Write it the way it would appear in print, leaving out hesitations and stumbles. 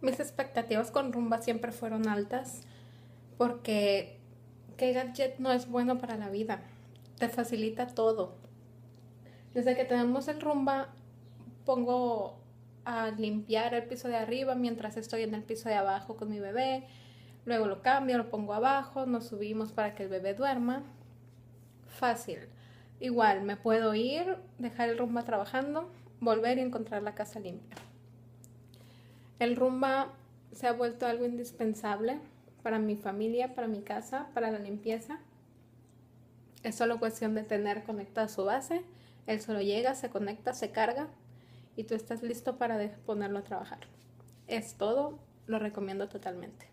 Mis expectativas con Rumba siempre fueron altas porque ¿qué gadget no es bueno para la vida? Te facilita todo. Desde que tenemos el Rumba, pongo a limpiar el piso de arriba mientras estoy en el piso de abajo con mi bebé. Luego lo cambio, lo pongo abajo, nos subimos para que el bebé duerma. Fácil. Igual me puedo ir, dejar el Rumba trabajando, volver y encontrar la casa limpia. El Rumba se ha vuelto algo indispensable para mi familia, para mi casa, para la limpieza. Es solo cuestión de tener conectada su base. Él solo llega, se conecta, se carga y tú estás listo para ponerlo a trabajar. Es todo, lo recomiendo totalmente.